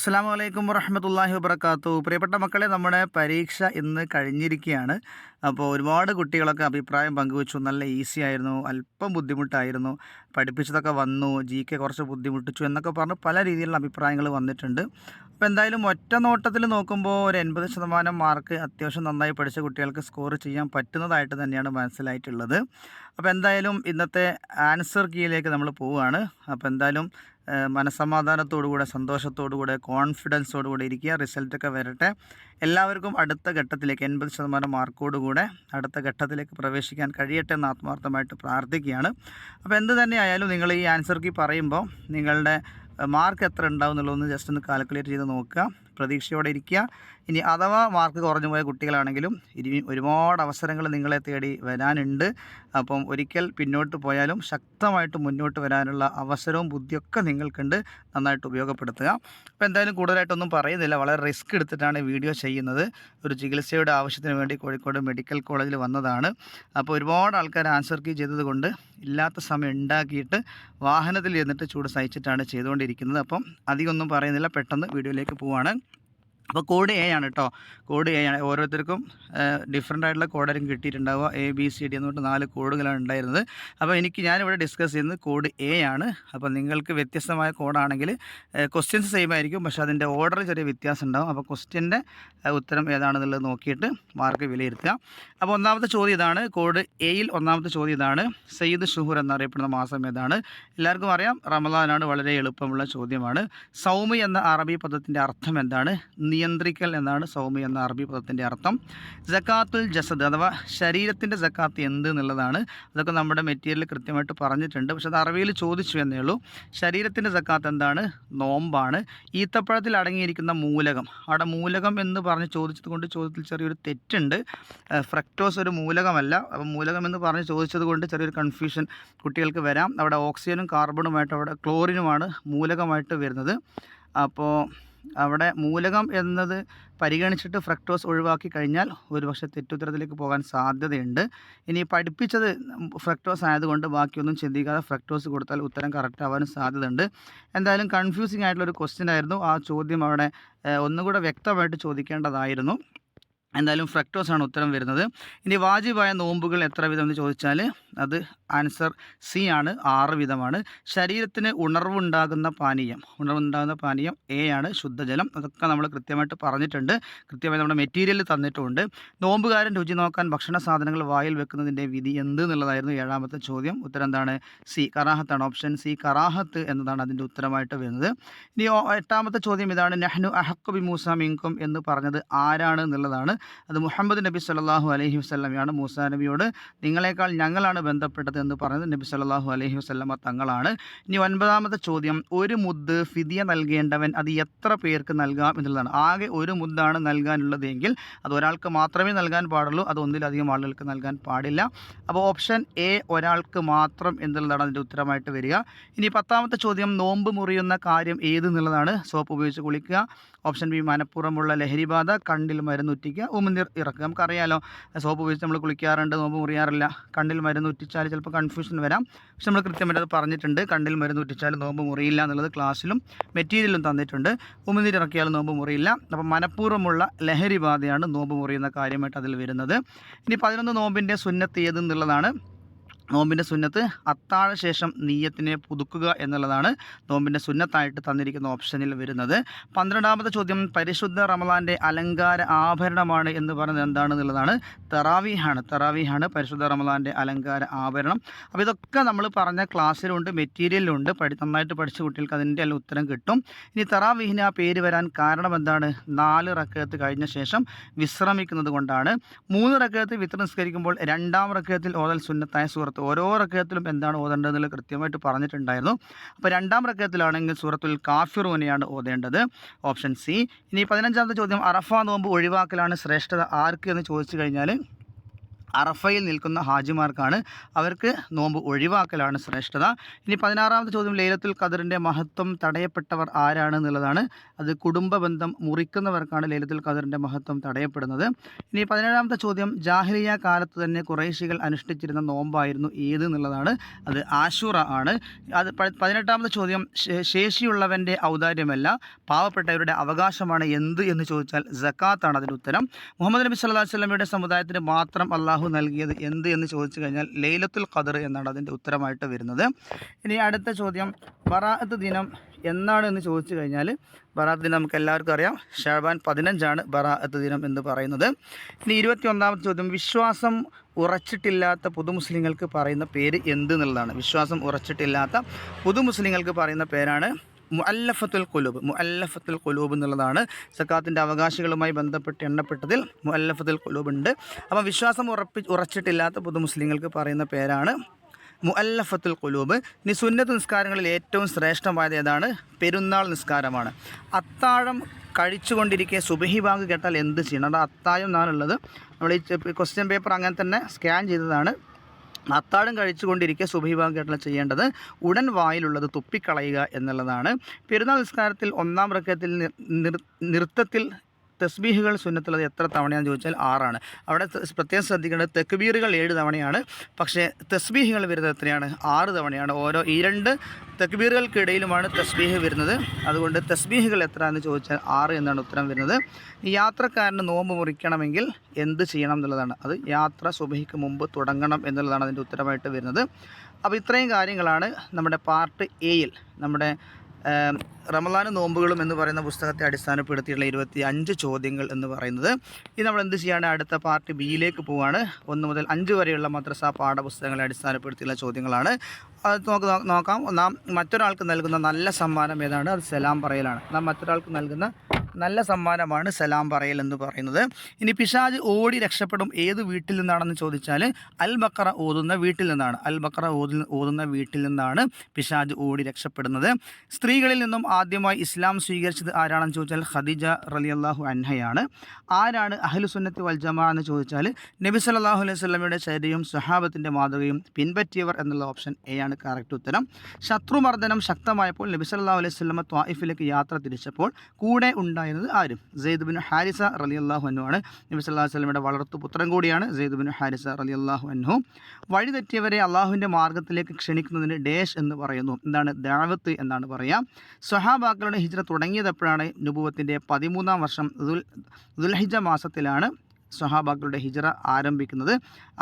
അസ്സലാമു അലൈക്കും വറഹ്മത്തുള്ളാഹി വബറകാതുഹു. പ്രിയപ്പെട്ട മക്കളെ, നമ്മുടെ പരീക്ഷ ഇന്ന് കഴിഞ്ഞിരിക്കുകയാണ്. അപ്പോൾ ഒരുപാട് കുട്ടികളൊക്കെ അഭിപ്രായം പങ്കുവച്ചു. നല്ല ഈസി ആയിരുന്നു, അല്പം ബുദ്ധിമുട്ടായിരുന്നു, പഠിപ്പിച്ചതൊക്കെ വന്നു, GK കുറച്ച് ബുദ്ധിമുട്ടിച്ചു എന്നൊക്കെ പറഞ്ഞ് പല രീതിയിലുള്ള അഭിപ്രായങ്ങൾ വന്നിട്ടുണ്ട്. അപ്പോൾ എന്തായാലും ഒറ്റ നോട്ടത്തിൽ നോക്കുമ്പോൾ ഒരു 80% മാർക്ക് അത്യാവശ്യം നന്നായി പഠിച്ച കുട്ടികൾക്ക് സ്കോർ ചെയ്യാൻ പറ്റുന്നതായിട്ട് തന്നെയാണ് മനസ്സിലായിട്ടുള്ളത്. അപ്പോൾ എന്തായാലും ഇന്നത്തെ ആൻസർ കീയിലേക്ക് നമ്മൾ പോവുകയാണ്. അപ്പോൾ എന്തായാലും മനസ്സമാധാനത്തോടുകൂടെ, സന്തോഷത്തോടുകൂടെ, കോൺഫിഡൻസോടുകൂടെ ഇരിക്കുക. റിസൾട്ടൊക്കെ വരട്ടെ. എല്ലാവർക്കും അടുത്ത ഘട്ടത്തിലേക്ക് 80% മാർക്കോടുകൂടെ അടുത്ത ഘട്ടത്തിലേക്ക് പ്രവേശിക്കാൻ കഴിയട്ടെ എന്ന് ആത്മാർത്ഥമായിട്ട് പ്രാർത്ഥിക്കുകയാണ്. അപ്പോൾ എന്ത് തന്നെയായാലും നിങ്ങൾ ഈ ആൻസർ കീ പറയുമ്പോൾ നിങ്ങളുടെ മാർക്ക് എത്ര ഉണ്ടാവും എന്നുള്ളതൊന്ന് ജസ്റ്റ് ഒന്ന് കാൽക്കുലേറ്റ് ചെയ്ത് നോക്കുക. പ്രതീക്ഷയോടെ ഇരിക്കുക. ഇനി അഥവാ മാർക്ക് കുറഞ്ഞു പോയ കുട്ടികളാണെങ്കിലും ഇനി ഒരുപാട് അവസരങ്ങൾ നിങ്ങളെ തേടി വരാനുണ്ട്. അപ്പം ഒരിക്കൽ പിന്നോട്ട് പോയാലും ശക്തമായിട്ട് മുന്നോട്ട് വരാനുള്ള അവസരവും ബുദ്ധിയൊക്കെ നിങ്ങൾക്കുണ്ട്. നന്നായിട്ട് ഉപയോഗപ്പെടുത്തുക. അപ്പോൾ എന്തായാലും കൂടുതലായിട്ടൊന്നും പറയുന്നില്ല. വളരെ റിസ്ക് എടുത്തിട്ടാണ് വീഡിയോ ചെയ്യുന്നത്. ഒരു ചികിത്സയുടെ ആവശ്യത്തിന് വേണ്ടി കോഴിക്കോട് മെഡിക്കൽ കോളേജിൽ വന്നതാണ്. അപ്പോൾ ഒരുപാട് ആൾക്കാർ ആൻസർ കീ ചെയ്തതുകൊണ്ട് ഇല്ലാത്ത സമയം ഉണ്ടാക്കിയിട്ട് വാഹനത്തിൽ ഇരുന്നിട്ട് ചൂട് സഹിച്ചിട്ടാണ് ചെയ്തുകൊണ്ടിരിക്കുന്നത്. അപ്പം അധികമൊന്നും പറയുന്നില്ല, പെട്ടെന്ന് വീഡിയോയിലേക്ക് പോവുകയാണ്. അപ്പോൾ കോഡ് A ആണ് കേട്ടോ. കോഡ് A ആണ്. ഓരോരുത്തർക്കും ഡിഫറൻ്റ് ആയിട്ടുള്ള കോഡായിരിക്കും കിട്ടിയിട്ടുണ്ടാവുക. ABCD എന്നിട്ട് 4 കോഡുകളാണ് ഉണ്ടായിരുന്നത്. അപ്പോൾ ഞാനിവിടെ ഡിസ്കസ് ചെയ്യുന്നത് കോഡ് A ആണ്. അപ്പോൾ നിങ്ങൾക്ക് വ്യത്യസ്തമായ കോഡാണെങ്കിൽ ക്വസ്റ്റ്യൻസ് സെയിം ആയിരിക്കും, പക്ഷേ അതിൻ്റെ ഓർഡർ ചെറിയ വ്യത്യാസം ഉണ്ടാകും. അപ്പോൾ ക്വസ്റ്റ്യൻ്റെ ഉത്തരം ഏതാണെന്നുള്ളത് നോക്കിയിട്ട് മാർക്ക് വിലയിരുത്തുക. അപ്പോൾ ഒന്നാമത്തെ ചോദ്യം ഇതാണ്. കോഡ് Aയിൽ ഒന്നാമത്തെ ചോദ്യം ഇതാണ്. സയ്യിദ് ഷുഹൂർ എന്നറിയപ്പെടുന്ന മാസം ഏതാണ്? എല്ലാവർക്കും അറിയാം, റമദാനാണ്. വളരെ എളുപ്പമുള്ള ചോദ്യമാണ്. സൗമി എന്ന അറബി പദത്തിൻ്റെ അർത്ഥം എന്താണ്? നിയന്ത്രിക്കൽ എന്നാണ് സൗമി എന്ന അറബി പദത്തിൻ്റെ അർത്ഥം. സക്കാത്തുൽ ജസദ് അഥവാ ശരീരത്തിൻ്റെ സക്കാത്ത് എന്ത് എന്നുള്ളതാണ്. അതൊക്കെ നമ്മുടെ മെറ്റീരിയൽ കൃത്യമായിട്ട് പറഞ്ഞിട്ടുണ്ട്, പക്ഷെ അത് അറബിയിൽ ചോദിച്ചു എന്നേ ഉള്ളൂ. ശരീരത്തിൻ്റെ സക്കാത്ത് എന്താണ്? നോമ്പാണ്. ഈത്തപ്പഴത്തിൽ അടങ്ങിയിരിക്കുന്ന മൂലകം, അവിടെ മൂലകം എന്ന് പറഞ്ഞ് ചോദിച്ചത് കൊണ്ട് ചോദ്യത്തിൽ ചെറിയൊരു തെറ്റുണ്ട്. ഫ്രക്ടോസ് ഒരു മൂലകമല്ല. അപ്പം മൂലകം എന്ന് പറഞ്ഞ് ചോദിച്ചത് കൊണ്ട് ചെറിയൊരു കൺഫ്യൂഷൻ കുട്ടികൾക്ക് വരാം. അവിടെ ഓക്സിജനും കാർബണുമായിട്ട് അവിടെ ക്ലോറിനുമാണ് മൂലകമായിട്ട് വരുന്നത്. അപ്പോൾ അവിടെ മൂലകം എന്നത് പരിഗണിച്ചിട്ട് ഫ്രക്ടോസ് ഒഴിവാക്കി കഴിഞ്ഞാൽ ഒരുപക്ഷെ തെറ്റുത്തരത്തിലേക്ക് പോകാൻ സാധ്യതയുണ്ട്. ഇനി പഠിപ്പിച്ചത് ഫ്രക്ടോസ് ആയതുകൊണ്ട് ബാക്കിയൊന്നും ചിന്തിക്കാതെ ഫ്രക്ടോസ് കൊടുത്താൽ ഉത്തരം കറക്റ്റ് ആവാനും സാധ്യതയുണ്ട്. എന്തായാലും കൺഫ്യൂസിങ് ആയിട്ടുള്ളൊരു ക്വസ്റ്റ്യൻ ആയിരുന്നു. ആ ചോദ്യം അവിടെ ഒന്നുകൂടെ വ്യക്തമായിട്ട് ചോദിക്കേണ്ടതായിരുന്നു. എന്തായാലും ഫ്രക്ടോസാണ് ഉത്തരം വരുന്നത്. ഇനി വാജിബായ നോമ്പുകൾ എത്ര വിധം എന്ന് ചോദിച്ചാൽ അത് ആൻസർ C ആണ്. 6 വിധമാണ്. ശരീരത്തിന് ഉണർവുണ്ടാകുന്ന പാനീയം A ആണ്, ശുദ്ധജലം. അതൊക്കെ നമ്മൾ കൃത്യമായിട്ട് പറഞ്ഞിട്ടുണ്ട്, കൃത്യമായി നമ്മുടെ മെറ്റീരിയൽ തന്നിട്ടുമുണ്ട്. നോമ്പുകാരൻ രുചി നോക്കാൻ ഭക്ഷണ സാധനങ്ങൾ വായിൽ വെക്കുന്നതിൻ്റെ വിധി എന്ത് എന്നുള്ളതായിരുന്നു 7ാമത്തെ ചോദ്യം. ഉത്തരം എന്താണ്? C, കറാഹത്താണ്. ഓപ്ഷൻ C, കറാഹത്ത് എന്നതാണ് അതിൻ്റെ ഉത്തരമായിട്ട് വരുന്നത്. ഇനി 8ാമത്തെ ചോദ്യം ഇതാണ്. നഹ്നു അഹഖു ബി മൂസ മിൻകും എന്ന് പറഞ്ഞത് ആരാണ് എന്നുള്ളതാണ്. അത് മുഹമ്മദ് നബി സല്ലല്ലാഹു അലൈഹി വസല്ലമയാണ്. മൂസാ നബിയോട് നിങ്ങളെക്കാൾ ഞങ്ങളാണ് ബന്ധപ്പെട്ടത് എന്ന് പറഞ്ഞത് നബി സല്ലല്ലാഹു അലൈഹി വസല്ലമ തങ്ങളാണ്. ഇനി 9ാമത്തെ ചോദ്യം. ഒരു മുദ്ദ് ഫിദിയ നൽകേണ്ടവൻ അത് എത്ര പേർക്ക് നൽകാം എന്നുള്ളതാണ്. ആകെ ഒരു മുദ്ദാണ് നൽകാനുള്ളതെങ്കിൽ അത് ഒരാൾക്ക് മാത്രമേ നൽകാൻ പാടുള്ളൂ, അത് ഒന്നിലധികം ആളുകൾക്ക് നൽകാൻ പാടില്ല. അപ്പോൾ ഓപ്ഷൻ A, ഒരാൾക്ക് മാത്രം എന്നുള്ളതാണ് അതിൻ്റെ ഉത്തരമായിട്ട് വരിക. ഇനി 10ാമത്തെ ചോദ്യം. നോമ്പ് മുറിയുന്ന കാര്യം ഏത് എന്നുള്ളതാണ്. സോപ്പ് ഉപയോഗിച്ച് കുളിക്കുക. Option B, മനഃപൂർവ്വമുള്ള ലഹരിബാധ. കണ്ണിൽ മരുന്നുറ്റിക്കുക. ഉമിനീർ ഇറക്കുക. നമുക്കറിയാലോ, സോപ്പ് ഉപയോഗിച്ച് നമ്മൾ കുളിക്കാറുണ്ട്, നോമ്പ് മുറിയാറില്ല. കണ്ണിൽ മരുന്നുറ്റിച്ചാൽ ചിലപ്പോൾ കൺഫ്യൂഷൻ വരാം, പക്ഷെ നമ്മൾ കൃത്യമായിട്ട് അത് പറഞ്ഞിട്ടുണ്ട്. കണ്ണിൽ മരുന്നുറ്റിച്ചാൽ നോമ്പ് മുറിയില്ല എന്നുള്ളത് ക്ലാസ്സിലും മെറ്റീരിയലും തന്നിട്ടുണ്ട്. ഉമിനീർ ഇറക്കിയാൽ നോമ്പ് മുറിയില്ല. അപ്പം മനഃപൂർവ്വമുള്ള ലഹരിബാധയാണ് നോമ്പ് മുറിയുന്ന കാര്യമായിട്ട് അതിൽ വരുന്നത്. ഇനി 11 നോമ്പിൻ്റെ സുന്നത്ത് ഏതെന്നുള്ളതാണ്. നോമ്പിൻ്റെ സുന്നത്ത് അത്താഴ ശേഷം നീയത്തിനെ പുതുക്കുക എന്നുള്ളതാണ് നോമ്പിൻ്റെ സുന്നത്തായിട്ട് തന്നിരിക്കുന്ന ഓപ്ഷനിൽ വരുന്നത്. 12ാമത്തെ ചോദ്യം. പരിശുദ്ധ റമളാൻ്റെ അലങ്കാര ആഭരണമാണ് എന്ന് പറയുന്നത് എന്താണെന്നുള്ളതാണ്. തറാവീഹാണ് പരിശുദ്ധ റമളാൻ്റെ അലങ്കാര ആഭരണം. അപ്പോൾ ഇതൊക്കെ നമ്മൾ പറഞ്ഞ ക്ലാസ്സിലുണ്ട്, മെറ്റീരിയലിലുണ്ട്. നന്നായിട്ട് പഠിച്ച കുട്ടികൾക്ക് അതിൻ്റെ എല്ലാം ഉത്തരം കിട്ടും. ഇനി തറാവീഹിന് ആ പേര് വരാൻ കാരണം എന്താണ്? 4 റക്അത്ത് കഴിഞ്ഞ ശേഷം വിശ്രമിക്കുന്നത് കൊണ്ടാണ്. 3 റക്അത്ത് വിത്ർ നിസ്കരിക്കുമ്പോൾ 2ാം റക്അത്തിൽ ഓതൽ സുന്നത്തായ സൂറത്ത്. ഓരോ റക്അത്തിലും എന്താണ് ഓതേണ്ടതെന്നുള്ളത് കൃത്യമായിട്ട് പറഞ്ഞിട്ടുണ്ടായിരുന്നു. അപ്പോൾ 2ാം റക്അത്തിലാണെങ്കിൽ സൂറത്തുൽ കാഫിറൂനെയാണ് ഓതേണ്ടത്. Option C. ഇനി 15ാമത്തെ ചോദ്യം. അറഫ നോമ്പ് ഒഴിവാക്കലാണ് ശ്രേഷ്ഠത ആർക്ക് എന്ന് ചോദിച്ചു കഴിഞ്ഞാൽ അറഫയിൽ നിൽക്കുന്ന ഹാജിമാർക്കാണ്, അവർക്ക് നോമ്പ് ഒഴിവാക്കലാണ് ശ്രേഷ്ഠത. ഇനി 16ാമത്തെ ചോദ്യം, ലൈലത്തുൽ ഖദറിൻ്റെ മഹത്വം തടയപ്പെട്ടവർ ആരാണ് എന്നുള്ളതാണ്. അത് കുടുംബ ബന്ധം മുറിക്കുന്നവർക്കാണ് ലൈലത്തുൽ ഖദറിൻ്റെ മഹത്വം തടയപ്പെടുന്നത്. ഇനി 17ാമത്തെ ചോദ്യം, ജാഹിലിയ കാലത്ത് തന്നെ ഖുറൈശികൾ അനുഷ്ഠിച്ചിരുന്ന നോമ്പായിരുന്നു ഏത് എന്നുള്ളതാണ്. അത് ആശൂറ ആണ്. അത് 18ാമത്തെ ചോദ്യം, ശേഷിയുള്ളവൻ്റെ ഔദാര്യമല്ല പാവപ്പെട്ടവരുടെ അവകാശമാണ് എന്ത് എന്ന് ചോദിച്ചാൽ സക്കാത്താണ് അതിൻ്റെ ഉത്തരം. മുഹമ്മദ് നബി സല്ലല്ലാഹു അലൈഹി വസല്ലമയുടെ സമുദായത്തിന് മാത്രം അള്ളാഹു നൽകിയത് എന്ത് എന്ന് ചോദിച്ചു കഴിഞ്ഞാൽ ലൈലത്തുൽ ഖദർ എന്നാണ് അതിൻ്റെ ഉത്തരമായിട്ട് വരുന്നത്. ഇനി അടുത്ത ചോദ്യം, ബറാഅത്ത് ദിനം എന്നാണ് എന്ന് ചോദിച്ചു കഴിഞ്ഞാൽ ബറാഅത്ത് ദിനം നമുക്ക് എല്ലാവർക്കും അറിയാം, ഷഅബാൻ 15 ബറാഅത്ത് ദിനം എന്ന് പറയുന്നത്. ഇനി 21ാമത്തെ ചോദ്യം, വിശ്വാസം ഉറച്ചിട്ടില്ലാത്ത പുതുമുസ്ലിങ്ങൾക്ക് പറയുന്ന പേര് എന്ത് എന്നുള്ളതാണ്. വിശ്വാസം ഉറച്ചിട്ടില്ലാത്ത പുതുമുസ്ലിങ്ങൾക്ക് പറയുന്ന പേരാണ് മുഅല്ലഫത്തുൽ ഖുലൂബ് എന്നുള്ളതാണ്. സക്കാത്തിൻ്റെ അവകാശികളുമായി ബന്ധപ്പെട്ട് എണ്ണപ്പെട്ടതിൽ മുഅല്ലഫത്തുൽ ഖുലൂബ് ഉണ്ട്. അപ്പം വിശ്വാസം ഉറച്ചിട്ടില്ലാത്ത പുതുമുസ്ലിങ്ങൾക്ക് പറയുന്ന പേരാണ് മുഅല്ലഫത്തുൽ ഖുലൂബ്. ഇനി സുന്നത്ത് നിസ്കാരങ്ങളിൽ ഏറ്റവും ശ്രേഷ്ഠമായത് ഏതാണ്? പെരുന്നാൾ നിസ്കാരമാണ്. അത്താഴം കഴിച്ചുകൊണ്ടിരിക്കെ സുബഹി ബാങ്ക് കേട്ടാൽ എന്ത് ചെയ്യണം? അവിടെ അത്താഴം എന്നാണുള്ളത്. നമ്മൾ ഈ ക്വസ്റ്റ്യൻ പേപ്പർ അങ്ങനെ തന്നെ സ്കാൻ ചെയ്തതാണ്. അത്താഴം കഴിച്ചുകൊണ്ടിരിക്കെ സുബഹി ബാങ്ക് കേട്ടാൽ ചെയ്യേണ്ടത് ഉടൻ വായിലുള്ളത് തുപ്പിക്കളയുക എന്നുള്ളതാണ്. പെരുന്നാൾ നിസ്കാരത്തിൽ 1-ാം റക്അത്തിൽ നൃത്തത്തിൽ തസ്ബീഹുകൾ സുന്നത്തുള്ളത് എത്ര തവണയാണെന്ന് ചോദിച്ചാൽ 6 അവിടെ പ്രത്യേകം ശ്രദ്ധിക്കേണ്ടത് തക്ബീറുകൾ 7 തവണയാണ്, പക്ഷേ തസ്ബീഹുകൾ വരുന്നത് എത്രയാണ്? 6 തവണയാണ്. ഈ 2 തക്ബീറുകൾക്കിടയിലുമാണ് തസ്ബീഹ് വരുന്നത്. അതുകൊണ്ട് തസ്ബീഹുകൾ എത്ര എന്ന് ചോദിച്ചാൽ 6 എന്നാണ് ഉത്തരം വരുന്നത്. യാത്രക്കാരന് നോമ്പ് മുറിക്കണമെങ്കിൽ എന്ത് ചെയ്യണം എന്നുള്ളതാണ്. അത് യാത്ര സുബഹിക്ക് മുമ്പ് തുടങ്ങണം എന്നുള്ളതാണ് അതിൻ്റെ ഉത്തരമായിട്ട് വരുന്നത്. അപ്പോൾ ഇത്രയും കാര്യങ്ങളാണ് നമ്മുടെ പാർട്ട് എയിൽ നമ്മുടെ റമളാൻ നോമ്പുകളും എന്ന് പറയുന്ന പുസ്തകത്തെ അടിസ്ഥാനപ്പെടുത്തിയുള്ള 25 ചോദ്യങ്ങൾ എന്ന് പറയുന്നത്. ഇത് നമ്മൾ എന്ത് ചെയ്യാണ്, അടുത്ത പാർട്ട് ബിയിലേക്ക് പോവുകയാണ്. 1 മുതൽ 5 വരെയുള്ള മദ്രസ പാഠപുസ്തകങ്ങളെ അടിസ്ഥാനപ്പെടുത്തിയുള്ള ചോദ്യങ്ങളാണ്. അത് നോക്കാം. നാം മറ്റൊരാൾക്ക് നൽകുന്ന നല്ല സമ്മാനം ഏതാണ്? അത് സലാം പറയലാണ്. നാം മറ്റൊരാൾക്ക് നൽകുന്ന നല്ല സമ്മാനമാണ് സലാം പറയൽ എന്ന് പറയുന്നത്. ഇനി പിശാച് ഓടി രക്ഷപ്പെടും ഏത് വീട്ടിൽ നിന്നാണെന്ന് ചോദിച്ചാൽ അൽ ബഖറ ഓതുന്ന വീട്ടിൽ നിന്നാണ്. അൽ ബഖറ ഓതുന്ന വീട്ടിൽ നിന്നാണ് പിശാച് ഓടി രക്ഷപ്പെടുന്നത്. സ്ത്രീകളിൽ നിന്നും ആദ്യമായി ഇസ്ലാം സ്വീകരിച്ചത് ആരാണെന്ന് ചോദിച്ചാൽ ഖദീജ റളിയല്ലാഹു അൻഹയാണ്. ആരാണ് അഹ്ലു സുന്നത്തി വൽ ജമാഅ എന്ന് ചോദിച്ചാൽ നബി സല്ലല്ലാഹു അലൈഹി വസല്ലമയുടെ ചര്യയും സ്വഹാബത്തിൻ്റെ മാതൃകയും പിൻപറ്റിയവർ എന്നുള്ള ഓപ്ഷൻ എ ആണ് കറക്റ്റ് ഉത്തരം. ശത്രുമർദ്ദനം ശക്തമായപ്പോൾ നബി സല്ലല്ലാഹു അലൈഹി വസല്ലമ ത്വായിഫിലേക്ക് യാത്ര തിരിച്ചപ്പോൾ കൂടെ ഉണ്ടായിരുന്നത് ആരും? സെയ്ദ് ബിൻ ഹാരിസ റളിയല്ലാഹു അൻഹു ആണ്. നബി സല്ലല്ലാഹു അലൈഹി വസല്ലമയുടെ വളർത്തുപുത്രൻ കൂടിയാണ് സെയ്ദ് ബിൻ ഹാരിസ റളിയല്ലാഹു അൻഹു. വഴിതെറ്റിയവരെ അള്ളാഹുവിൻ്റെ മാർഗ്ഗത്തിലേക്ക് ക്ഷണിക്കുന്നതിന് ഡേഷ് എന്ന് പറയുന്നു. എന്താണ്? ദഅവത്ത് എന്നാണ് പറയാം. സ്വഹാബാക്കളുടെ ഹിജ്റ തുടങ്ങിയത് എപ്പോഴാണ്? നുബുവത്തിൻ്റെ 13-ാം വർഷം ദുൽഹിജ്ജ മാസത്തിലാണ് സ്വഹാബാക്കളുടെ ഹിജ്റ ആരംഭിക്കുന്നത്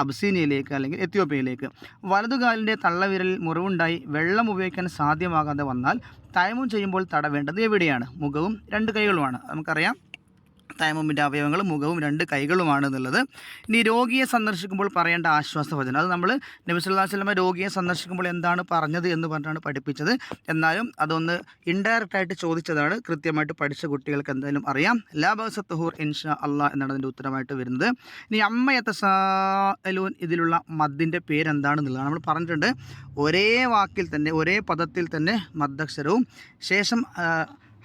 അബ്സീനിയയിലേക്ക് അല്ലെങ്കിൽ എത്യോപ്യയിലേക്ക്. വലതുകാലിൻ്റെ തള്ളവിരലിൽ മുറിവുണ്ടായി വെള്ളം ഉപയോഗിക്കാൻ സാധ്യമാകാതെ വന്നാൽ തയമ്മും ചെയ്യുമ്പോൾ തടവേണ്ടത് എവിടെയാണ്? മുഖവും 2 കൈകളുമാണ്. നമുക്കറിയാം തയമ്മുമിൻ്റെ അവയവങ്ങൾ മുഖവും 2 കൈകളുമാണ് എന്നുള്ളത്. ഇനി രോഗിയെ സന്ദർശിക്കുമ്പോൾ പറയേണ്ട ആശ്വാസവചനം, അത് നമ്മൾ നബി സല്ലല്ലാഹു അലൈഹി വസല്ലമ രോഗിയെ സന്ദർശിക്കുമ്പോൾ എന്താണ് പറഞ്ഞത് എന്ന് പറഞ്ഞാണ് പഠിപ്പിച്ചത്. എന്നാലും അതൊന്ന് ഇൻഡയറക്റ്റായിട്ട് ചോദിച്ചതാണ്. കൃത്യമായിട്ട് പഠിച്ച കുട്ടികൾക്ക് എന്തായാലും അറിയാം. ലാ ബഅസ തുഹൂർ ഇൻഷാ അല്ലാഹ് എന്നാണ് അതിൻ്റെ ഉത്തരമായിട്ട് വരുന്നത്. ഇനി അമ്മ യതസാഅലൂൻ ഇതിലുള്ള മദ്ദിൻ്റെ പേരെന്താണെന്നുള്ളതാണ് നമ്മൾ പറഞ്ഞിട്ടുണ്ട്. ഒരേ വാക്കിൽ തന്നെ ഒരേ പദത്തിൽ തന്നെ മദ്ദക്ഷരവും ശേഷം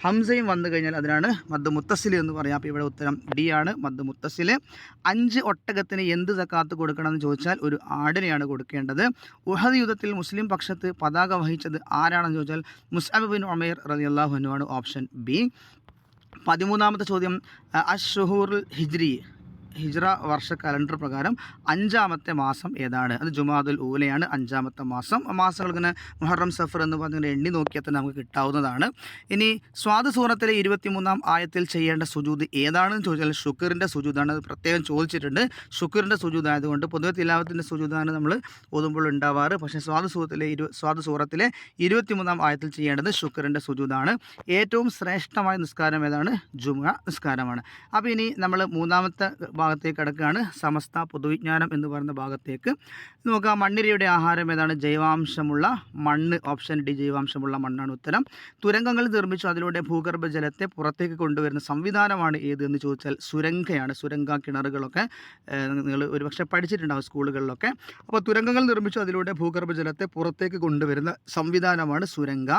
ഹംസയും വന്നു കഴിഞ്ഞാൽ അതിനാണ് മദ് മുത്തസിൽ എന്ന് പറയാം. അപ്പോൾ ഇവിടെ ഉത്തരം ഡി ആണ്, മദ് മുത്തസിൽ. 5 ഒട്ടകത്തിന് എന്ത് സക്കാത്ത് കൊടുക്കണമെന്ന് ചോദിച്ചാൽ ഒരു ആടിനെയാണ് കൊടുക്കേണ്ടത്. ഉഹദ് യുദ്ധത്തിൽ മുസ്ലിം പക്ഷത്ത് പതാക വഹിച്ചത് ആരാണെന്ന് ചോദിച്ചാൽ മുസ്അബ് ബിൻ ഉമൈർ റളിയല്ലാഹു അൻഹു ആണ്, ഓപ്ഷൻ ബി. 13ാമത്തെ ചോദ്യം, അഷ്ഹുറുൽ ഹിജ്റ വർഷ കലണ്ടർ പ്രകാരം 5ാമത്തെ മാസം ഏതാണ്? അത് ജുമാദുൽ ഊലയാണ് 5ാമത്തെ മാസം. മാസങ്ങൾ ഇങ്ങനെ മുഹറം സഫർ എന്ന് പറഞ്ഞിങ്ങനെ എണ്ണി നോക്കിയാൽ തന്നെ നമുക്ക് കിട്ടാവുന്നതാണ്. ഇനി സ്വാദ് സൂറത്തിലെ 23-ാം ആയത്തിൽ ചെയ്യേണ്ട സുജൂദ് ഏതാണെന്ന് ചോദിച്ചാൽ ഷുക്റിൻ്റെ സുജൂദാണ്. അത് പ്രത്യേകം ചോദിച്ചിട്ടുണ്ട്. ഷുക്റിൻ്റെ സുജൂദ് ആയതുകൊണ്ട് പൊതുവെ തിലാവത്തിൻ്റെ സുജൂദാണ് നമ്മൾ ഓതുമ്പോൾ ഉണ്ടാവാറ്. പക്ഷേ സ്വാദ് സൂറത്തിലെ 23-ാം ആയത്തിൽ ചെയ്യേണ്ടത് ഷുക്റിൻ്റെ സുജൂദാണ്. ഏറ്റവും ശ്രേഷ്ഠമായ നിസ്കാരം ഏതാണ്? ജുമുഅ നിസ്കാരമാണ്. അപ്പോൾ ഇനി നമ്മൾ 3ാമത്തെ ഭാഗത്തേക്ക് കിടക്കുകയാണ്, സമസ്ത പൊതുവിജ്ഞാനം എന്ന് പറയുന്ന ഭാഗത്തേക്ക്. നോക്കാം. മണ്ണിരയുടെ ആഹാരം ഏതാണ്? ജൈവാംശമുള്ള മണ്ണ്, ഓപ്ഷൻ ഡി ജൈവാംശമുള്ള മണ്ണാണ് ഉത്തരം. തുരങ്കങ്ങൾ നിർമ്മിച്ചു അതിലൂടെ ഭൂഗർഭ ജലത്തെ പുറത്തേക്ക് കൊണ്ടുവരുന്ന സംവിധാനമാണ് ഏത് എന്ന് ചോദിച്ചാൽ സുരംഗയാണ്. സുരംഗ കിണറുകളൊക്കെ നിങ്ങൾ ഒരുപക്ഷെ പഠിച്ചിട്ടുണ്ടാവും സ്കൂളുകളിലൊക്കെ. അപ്പോൾ തുരങ്കങ്ങൾ നിർമ്മിച്ചു അതിലൂടെ ഭൂഗർഭ ജലത്തെ പുറത്തേക്ക് കൊണ്ടുവരുന്ന സംവിധാനമാണ് സുരംഗ.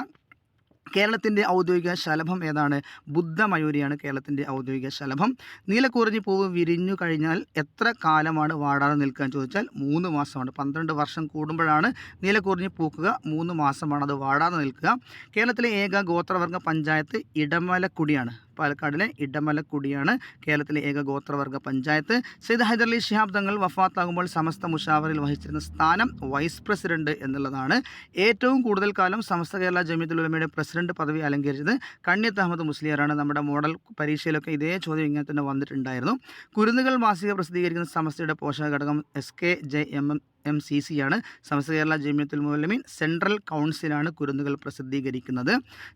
കേരളത്തിൻ്റെ ഔദ്യോഗിക ശലഭം ഏതാണ്? ബുദ്ധമയൂരിയാണ് കേരളത്തിൻ്റെ ഔദ്യോഗിക ശലഭം. നീലക്കുറിഞ്ഞി പൂവ് വിരിഞ്ഞു കഴിഞ്ഞാൽ എത്ര കാലമാണ് വാടാതെ നിൽക്കുക എന്ന് ചോദിച്ചാൽ 3 മാസമാണ്. 12 വർഷം കൂടുമ്പോഴാണ് നീലക്കുറിഞ്ഞി പൂക്കുക. 3 മാസമാണ് അത് വാടാതെ നിൽക്കുക. കേരളത്തിലെ ഏക ഗോത്രവർഗ പഞ്ചായത്ത് ഇടമലക്കുടിയാണ്. പാലക്കാടിലെ ഇടമലക്കുടിയാണ് കേരളത്തിലെ ഏക ഗോത്രവർഗ പഞ്ചായത്ത്. സയ്യിദ് ഹൈദരലി ശിഹാബ് തങ്ങൾ വഫാത്താകുമ്പോൾ സമസ്ത മുഷാവറിൽ വഹിച്ചിരുന്ന സ്ഥാനം വൈസ് പ്രസിഡന്റ് എന്നുള്ളതാണ്. ഏറ്റവും കൂടുതൽ കാലം സമസ്ത കേരള ജമിയത്തുൽ ഉലമയുടെ പ്രസിഡന്റ് പദവി അലങ്കരിച്ചത് കണ്യത്ത് അഹമ്മദ് മുസ്ലിയാറാണ്. നമ്മുടെ മോഡൽ പരീക്ഷയിലൊക്കെ ഇതേ ചോദ്യം ഇങ്ങനെ തന്നെ വന്നിട്ടുണ്ടായിരുന്നു. കുരുന്നുകൾ മാസിക പ്രസിദ്ധീകരിക്കുന്ന സമസ്തയുടെ പോഷക ഘടകം SKJMMCC ആണ്. സമസ്ത കേരള ജമിയത്തുൽ ഉലമ സെൻട്രൽ കൗൺസിലാണ് കുരുന്നുകൾ പ്രസിദ്ധീകരിക്കുന്നത്.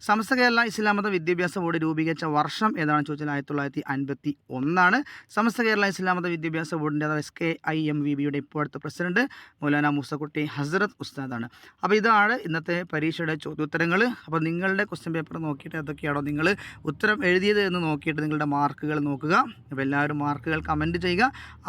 സമസ്ത കേരള ഇസ്ലാം മത വിദ്യാഭ്യാസ ബോർഡ് രൂപീകരിച്ച വർഷം ഏതാണെന്ന് ചോദിച്ചാൽ 1951. സമസ്ത കേരള ഇസ്ലാം മത വിദ്യാഭ്യാസ ബോർഡിൻ്റെ അഥവാ SKIMVBയുടെ ഇപ്പോഴത്തെ പ്രസിഡന്റ് മൗലാന മൂസക്കുട്ടി ഹസ്രത്ത് ഉസ്താദാണ്. അപ്പോൾ ഇതാണ് ഇന്നത്തെ പരീക്ഷയുടെ ചോദ്യോത്തരങ്ങൾ. അപ്പോൾ നിങ്ങളുടെ ക്വസ്റ്റ്യൻ പേപ്പർ നോക്കിയിട്ട് ഏതൊക്കെയാണോ നിങ്ങൾ ഉത്തരം എഴുതിയത് എന്ന് നോക്കിയിട്ട് നിങ്ങളുടെ മാർക്കുകൾ നോക്കുക. അപ്പോൾ എല്ലാവരും മാർക്കുകൾ കമൻറ്റ് ചെയ്യുക.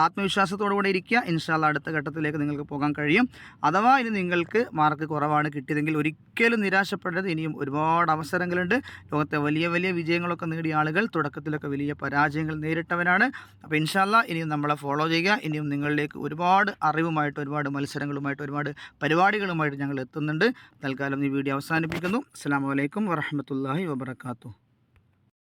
ആത്മവിശ്വാസത്തോടുകൂടി ഇരിക്കുക. ഇൻഷാ അല്ലാഹ് അടുത്ത ഘട്ടത്തിലേക്ക് നിങ്ങൾക്ക് പോകാൻ കഴിയും. അഥവാ ഇനി നിങ്ങൾക്ക് മാർക്ക് കുറവാണ് കിട്ടിയതെങ്കിൽ ഒരിക്കലും നിരാശപ്പെടരുത്. ഇനിയും ഒരുപാട് അവസരങ്ങളുണ്ട്. ലോകത്തെ വലിയ വലിയ വിജയങ്ങളൊക്കെ നേടിയ ആളുകൾ തുടക്കത്തിലൊക്കെ വലിയ പരാജയങ്ങൾ നേരിട്ടവരാണ്. അപ്പോൾ ഇൻഷാ അല്ലാഹ് ഇനിയും നമ്മളെ ഫോളോ ചെയ്യുക. ഇനിയും നിങ്ങളിലേക്ക് ഒരുപാട് അറിവുമായിട്ട്, ഒരുപാട് മത്സരങ്ങളുമായിട്ട്, ഒരുപാട് പരിപാടികളുമായിട്ട് ഞങ്ങൾ എത്തുന്നുണ്ട്. തൽക്കാലം ഈ വീഡിയോ അവസാനിപ്പിക്കുന്നു. അസ്സലാമു അലൈക്കും വറഹ്മത്തുള്ളാഹി വബറകാതുഹു.